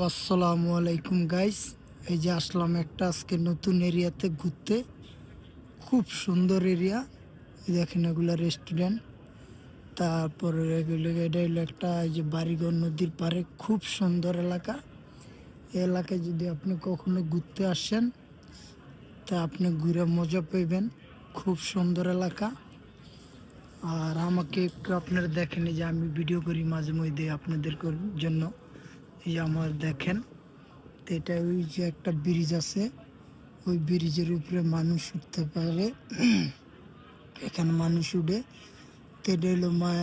আসসালামু আলাইকুম গাইস। এই যে আসলাম একটা আজকে নতুন এরিয়াতে ঘুরতে। খুব সুন্দর এরিয়া। দেখেন এগুলা রেস্টুরেন্ট, তারপরে এটা হলো একটা এই যে বাড়িঘর নদীর পাড়ে, খুব সুন্দর এলাকা। এই এলাকায় যদি আপনি কখনো ঘুরতে আসেন তা আপনি ঘুরে মজা পাইবেন। খুব সুন্দর এলাকা। আর আমাকে একটু আপনারা দেখেন, এই যে আমি ভিডিও করি মাঝে মধ্যে আপনাদের জন্য। এই যে আমার দেখেন, তো এটা ওই যে একটা ব্রিজ আছে, ওই ব্রিজের উপরে মানুষ উঠতে পারে। এখানে মানুষ উঠে। তো এটা হলো মাই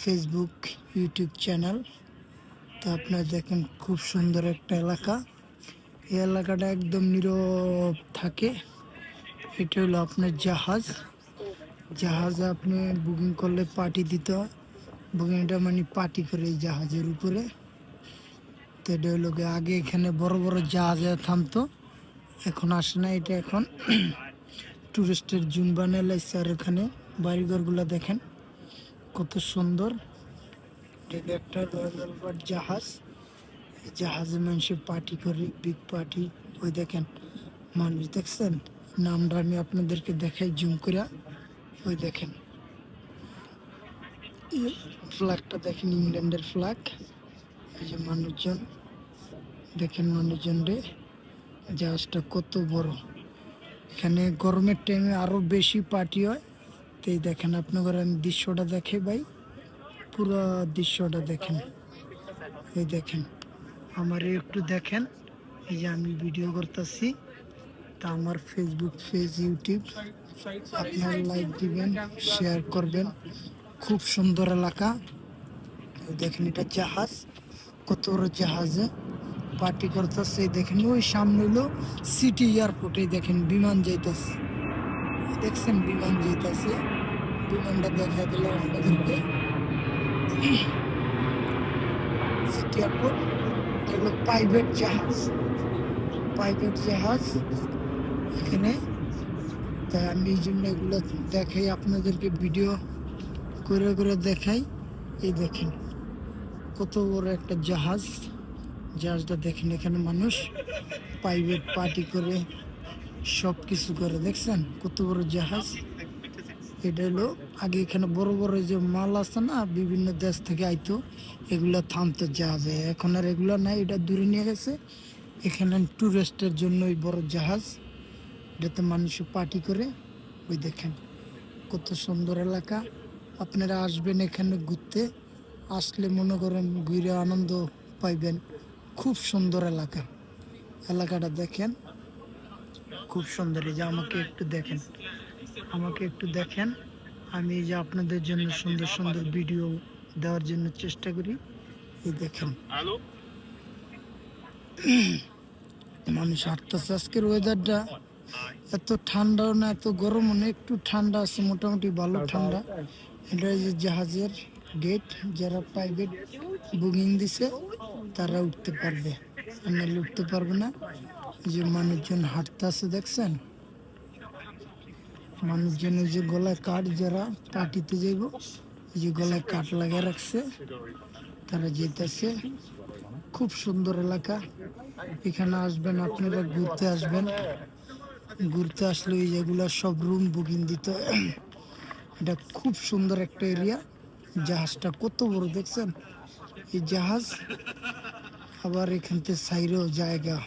ফেসবুক ইউটিউব চ্যানেল। তো আপনারা দেখেন, খুব সুন্দর একটা এলাকা। এই এলাকাটা একদম নীরব থাকে। এটা হলো আপনার জাহাজ। জাহাজে আপনি বুকিং করলে পার্টি দিতে হয়। বুকিংটা মানে পার্টি করে এই জাহাজের উপরে। তো এটা হলো আগে এখানে বড় বড় জাহাজে থামতো, এখন আসে না। এটা এখন টুরিস্টের জুন বানিয়ে লাইছে। আর এখানে বাড়িঘরগুলো দেখেন কত সুন্দর। এটা একটা রয়্যাল আলবার্ট জাহাজ। এই জাহাজে মানুষে পার্টি করে, বিগ পার্টি। ওই দেখেন মানুষ দেখছেন। নামটা আমি আপনাদেরকে দেখাই জুম করে। ওই দেখেন ফ্ল্যাগটা দেখেন, ইংল্যান্ডের ফ্ল্যাগ। এই যে মানুষজন দেখেন, মানুষজন রে, জাহাজটা কত বড়। এখানে গরমের টাইমে আরো বেশি পার্টি হয়। তো এই দেখেন আপনাদের, আমি দৃশ্যটা দেখে ভাই, পুরো দৃশ্যটা দেখেন। এই দেখেন, আমার একটু দেখেন। এই যে আমি ভিডিও করতেছি, তা আমার ফেসবুক পেজ, ইউটিউব, আপনারা লাইক দিবেন, শেয়ার করবেন। খুব সুন্দর এলাকা। এই দেখেন, এটা জাহাজ, কত বড় জাহাজে পার্টি করতেছে। দেখেন ওই সামনে হলো সিটি এয়ারপোর্ট। এই দেখেন বিমান যাইতেছে, দেখছেন বিমান যাইতেছে। বিমানটা দেখা দিল আপনাদেরকে। সিটি এয়ারপোর্ট, এগুলো প্রাইভেট জাহাজ, প্রাইভেট জাহাজ এখানে। তাই আমি এই জন্য এগুলো দেখাই আপনাদেরকে, ভিডিও করে করে দেখাই। এই দেখেন কত বড় একটা জাহাজ। জাহাজটা দেখেন, এখানে মানুষ প্রাইভেট পার্টি করে, সব কিছু করে। দেখছেন কত বড় জাহাজ। এটা হলো আগে এখানে বড় বড় যে মাল আছে না, বিভিন্ন দেশ থেকে আইতো, এগুলা থামতো জাহাজে। এখন আর এগুলা নাই, এটা দূরে নিয়ে গেছে। এখানে টুরিস্টের জন্য ওই বড় জাহাজ, এটাতে মানুষ পার্টি করে। ওই দেখেন কত সুন্দর এলাকা। আপনারা আসবেন এখানে ঘুরতে, আসলে মনে করেন ঘুরে আনন্দ পাইবেন। খুব সুন্দর এলাকা। এলাকাটা দেখেন, খুব সুন্দর। এই যে আমাকে একটু দেখেন, আমাকে একটু দেখেন। আমি এই যে আপনাদের জন্য সুন্দর সুন্দর ভিডিও দেওয়ার জন্য চেষ্টা করি। এই দেখেন মানুষ হাঁটতেছে। আজকের ওয়েদারটা এত ঠান্ডাও না, এত গরমও না, একটু ঠান্ডা আছে, মোটামুটি ভালো ঠান্ডা। এটা যে জাহাজের গেট, যারা প্রাইভেট বুকিং দিছে তারা উঠতে পারবে, নাহলে উঠতে পারবে না। যে মানুষজন হাঁটতে আছে দেখছেন, মানুষজন ওই যে গলায় কাঠ, যারা পার্টিতে যাইব, এই যে গলায় কাঠ লাগিয়ে রাখছে, তারা যেতেছে। খুব সুন্দর এলাকা। এখানে আসবেন, আপনারা ঘুরতে আসবেন। ঘুরতে আসলে ওই যেগুলো সব রুম বুকিং দিতে হয়। এটা খুব সুন্দর একটা এরিয়া। জাহাজটা কত বড় দেখছেন। এই জাহাজ আবার এখান থেকে সাইরেও জায়গা,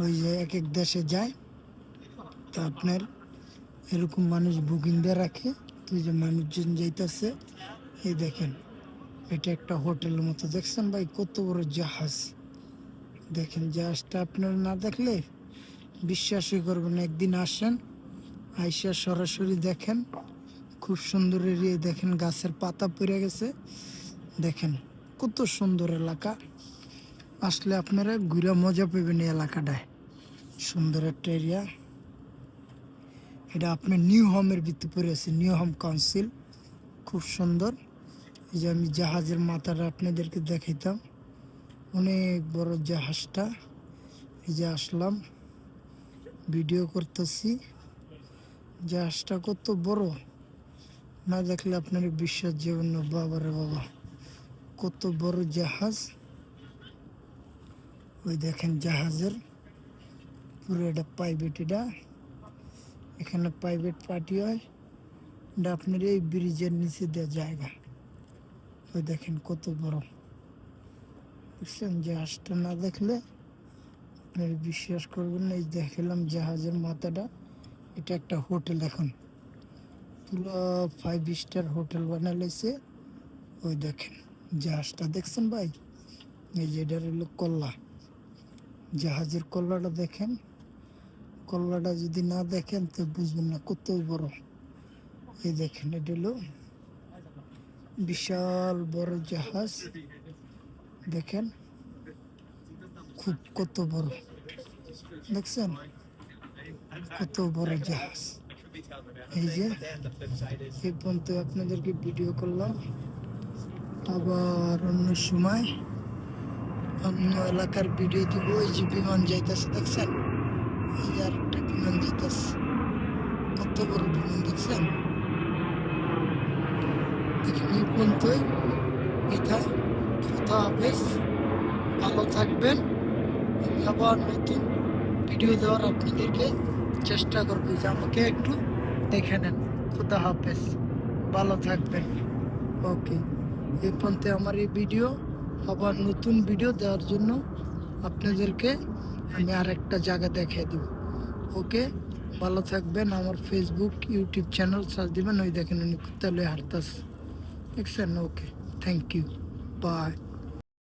ওই যে এক এক দেশে যায়। তা আপনার এরকম মানুষ বুকিং দিয়ে রাখে। তো যে মানুষজন যাইতেছে, এই দেখেন এটা একটা হোটেলের মতো। দেখছেন ভাই কত বড় জাহাজ। দেখেন জাহাজটা আপনারা না দেখলে বিশ্বাসই করবেন। একদিন আসেন, আইসা সরাসরি দেখেন। খুব সুন্দর এরিয়া। দেখেন গাছের পাতা পড়ে গেছে। দেখেন কত সুন্দর এলাকা। আসলে আপনারা ঘুরে মজা পাবেন এই এলাকাটায়। সুন্দর একটা এরিয়া। এটা আপনার নিউ হোমের ভিতরে পড়ে আছে, নিউ হোম কাউন্সিল। খুব সুন্দর। এই যে আমি জাহাজের মাথাটা আপনাদেরকে দেখাইতাম, অনেক বড় জাহাজটা। এই যে আসলাম, ভিডিও করতেছি। জাহাজটা কত বড়, না দেখলে আপনার বিশ্বাস যাবেন না। বাবারে বাবা, কত বড় জাহাজ। ওই দেখেন জাহাজের পুরো এটা প্রাইভেট, এটা এখানে প্রাইভেট পার্টি হয়। এটা আপনার এই ব্রিজের নিচে দেওয়া জায়গা। ওই দেখেন কত বড়, দেখছেন? জাহাজটা না দেখলে আপনারা বিশ্বাস করবেন না। এই দেখালাম জাহাজের মাথাটা, এটা একটা হোটেল, এখন পুরো 5 স্টার হোটেল বানাইছে। ওই দেখেন জাহাজটা দেখছেন ভাই, এই যে এটা হলো কল্লা, জাহাজের কল্লাটা দেখেন। কল্লাটা যদি না দেখেন তো বুঝবেন না কত বড়। এই দেখেন এটা হলো বিশাল বড় জাহাজ, দেখেন খুব কত বড়, দেখছেন কত বড় জাহাজ। এই যে এই পর্যন্ত আপনাদেরকে ভিডিও করলাম, আবার অন্য সময় অন্য এলাকার ভিডিও দিব। এই যে বিমান যাইতেছে, দেখছেন? এই যে আরেকটা বিমান যাইতেছে, কত বড় বিমান, দেখছেন? দেখেন এই পর্যন্তই, বিদায়, খোদা হাফেজ, ভালো থাকবেন। আমি আবার নতুন ভিডিও দেওয়ার আপনাদেরকে চেষ্টা করবো, যে আমাকে একটু দেখে নেন। খোদা হাফেজ, ভালো থাকবেন। ওকে, এই পর্যন্ত আমার এই ভিডিও। আবার নতুন ভিডিও দেওয়ার জন্য আপনাদেরকে আমি আরেকটা জায়গা দেখিয়ে দিব। ওকে, ভালো থাকবেন। আমার ফেসবুক ইউটিউব চ্যানেল সার্চ দিবেন, ওই দেখেন উনি কোথায় হারতাস, দেখছেন? ওকে, থ্যাংক ইউ, বাই।